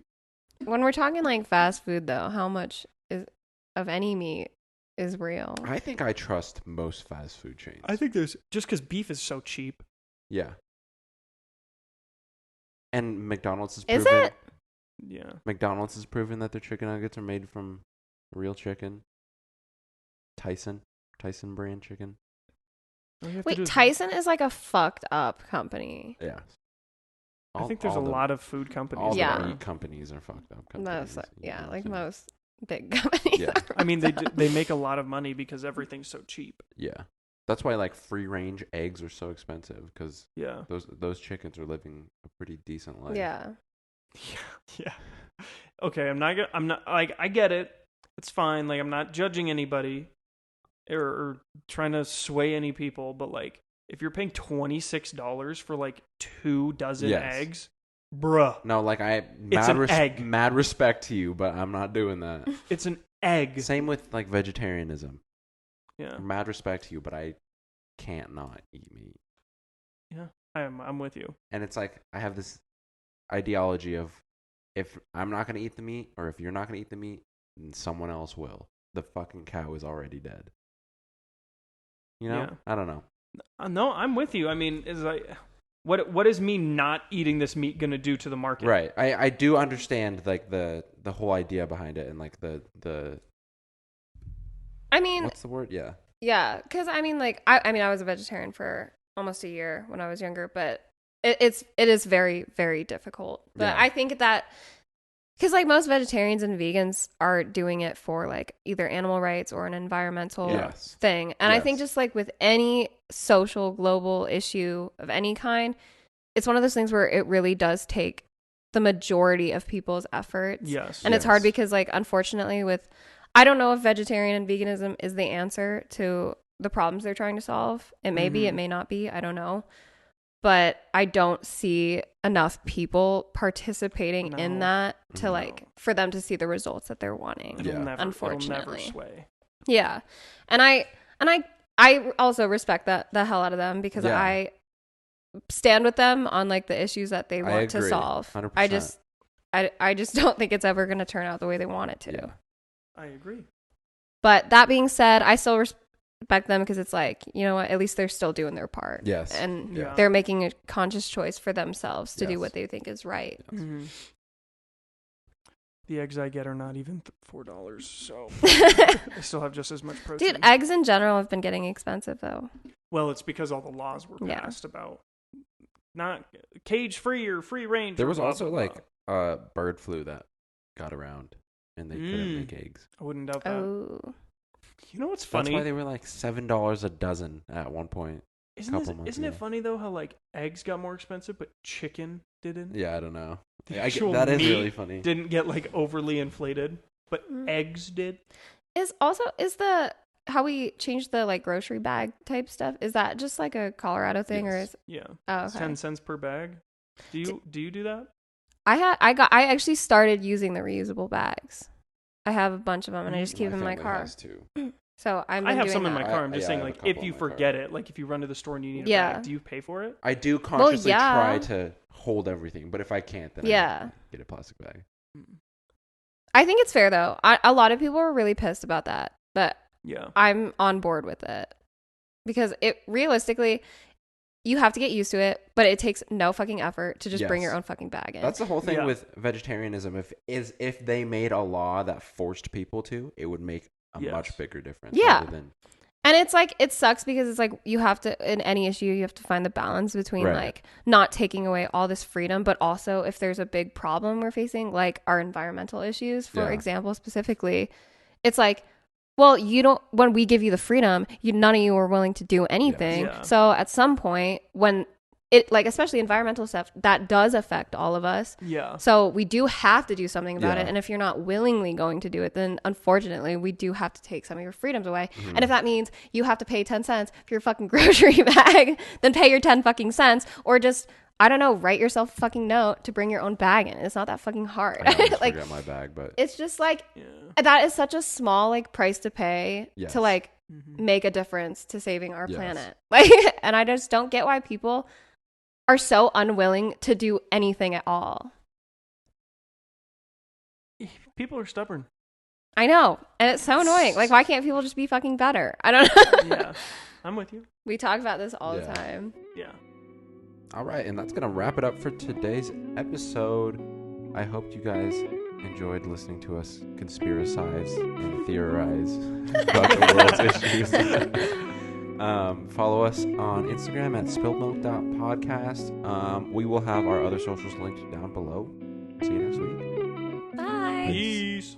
when we're talking, like, fast food, though, how much of any meat is real? I think I trust most fast food chains. I think there's just because beef is so cheap. Yeah. And McDonald's has Is proven it? Yeah. McDonald's has proven that their chicken nuggets are made from real chicken. Tyson brand chicken. Wait, Tyson is like a fucked up company. Yeah. I think there's a lot of food companies. All Yeah. the meat companies are fucked up companies. Most, you know what I'm like saying? most big companies. Yeah. I mean, they make a lot of money because everything's so cheap. Yeah. That's why, like, free range eggs are so expensive, because Yeah. those chickens are living a pretty decent life. Yeah. Yeah. Okay, I'm not like, I get it. It's fine. Like, I'm not judging anybody or trying to sway any people, but like, if you're paying $26 for like 2 dozen Yes. eggs, bruh, No, like, It's an egg. mad respect to you, but I'm not doing that. it's an egg. Same with, like, vegetarianism. Yeah. Mad respect to you, but I can't not eat meat. Yeah. I'm with you. And it's like, I have this ideology of, if I'm not going to eat the meat, or if you're not going to eat the meat, then someone else will. The fucking cow is already dead. You know? Yeah. I don't know. No, I'm with you. I mean, is like, what is me not eating this meat gonna do to the market? Right. I do understand, like, the whole idea behind it, and, like, the I mean, what's the word? Yeah. yeah, because I mean, like, I mean, I was a vegetarian for almost a year when I was younger, but it is very, very difficult. But Yeah. I think that because like most vegetarians and vegans are doing it for like either animal rights or an environmental Yes. thing, and I Yes. think just like with any social global issue of any kind, it's one of those things where it really does take the majority of people's efforts. Yes. And it's hard Yes. because like unfortunately with I don't know if vegetarian and veganism is the answer to the problems they're trying to solve. It may be, it may not be, I don't know. But I don't see enough people participating in No. that to No. like for them to see the results that they're wanting. Yeah. It'll never Unfortunately. sway. Yeah. And I also respect that the hell out of them because Yeah. I stand with them on like the issues that they I want to agree, solve. 100%. I just don't think it's ever going to turn out the way they want it to. Yeah. I agree. But that being said, I still respect them because it's like, you know what, at least they're still doing their part. Yes. And Yeah. they're making a conscious choice for themselves to do Yes. what they think is right. Yes. Mm-hmm. The eggs I get are not even $4, so I still have just as much protein. Dude, eggs in general have been getting expensive though. Well, it's because all the laws were Yeah. passed about not cage free or free range. There or was blah, also blah, like blah. bird flu that got around, and they couldn't make eggs. I wouldn't doubt that. Oh. You know what's That's funny? why they were like $7 a dozen at one point. Isn't months it ago. funny though how like eggs got more expensive, but chicken didn't? Yeah, I don't know. The Yeah, actual that is meat really funny. Didn't get like overly inflated, but Mm. eggs did. Is the how we changed the like grocery bag type stuff, is that just like a Colorado thing or Yes. is Yeah, oh, it's okay. 10 cents per bag. Do you do that? I actually started using the reusable bags. I have a bunch of them and I just keep them in my family car. has two. So I'm I have doing some in that. my car. I'm just Yeah, I saying, have a like, couple if in you my car. forget it, like if you run to the store and you need a Yeah. bag, do you pay for it? I do consciously yeah. try to hold everything, but if I can't, then Yeah. I get a plastic bag. I think it's fair though. A lot of people are really pissed about that, but Yeah. I'm on board with it because it realistically, you have to get used to it, but it takes no fucking effort to just bring Yes. your own fucking bag in. That's the whole thing Yeah. with vegetarianism. If they made a law that forced people to, it would make a Yes. much bigger difference. Yeah. rather than- And it's like, it sucks because it's like you have to, in any issue, you have to find the balance between Right. like not taking away all this freedom, but also if there's a big problem we're facing, like our environmental issues, for Yeah. example, specifically, it's like, well, when we give you the freedom, none of you are willing to do anything. Yeah. So at some point when it, like, especially environmental stuff, that does affect all of us. Yeah. So we do have to do something about Yeah. it. And if you're not willingly going to do it, then unfortunately we do have to take some of your freedoms away. Mhm. And if that means you have to pay 10 cents for your fucking grocery bag, then pay your 10 fucking cents, or just, I don't know, write yourself a fucking note to bring your own bag in. It's not that fucking hard. I always Like, forget my bag, but it's just like, Yeah. that is such a small like price to pay Yes. to like Mhm. make a difference to saving our Yes. planet. Like, and I just don't get why people are so unwilling to do anything at all. People are stubborn. I know. And it's so annoying. Like, why can't people just be fucking better? I don't know. Yeah. I'm with you. We talk about this all the Yeah. time. Yeah. all right, and that's gonna wrap it up for today's episode. I hope you guys enjoyed listening to us conspiracize and theorize about the world's issues. Follow us on Instagram at spilledmilk.podcast. We will have our other socials linked down below. See you next week. Bye. Peace.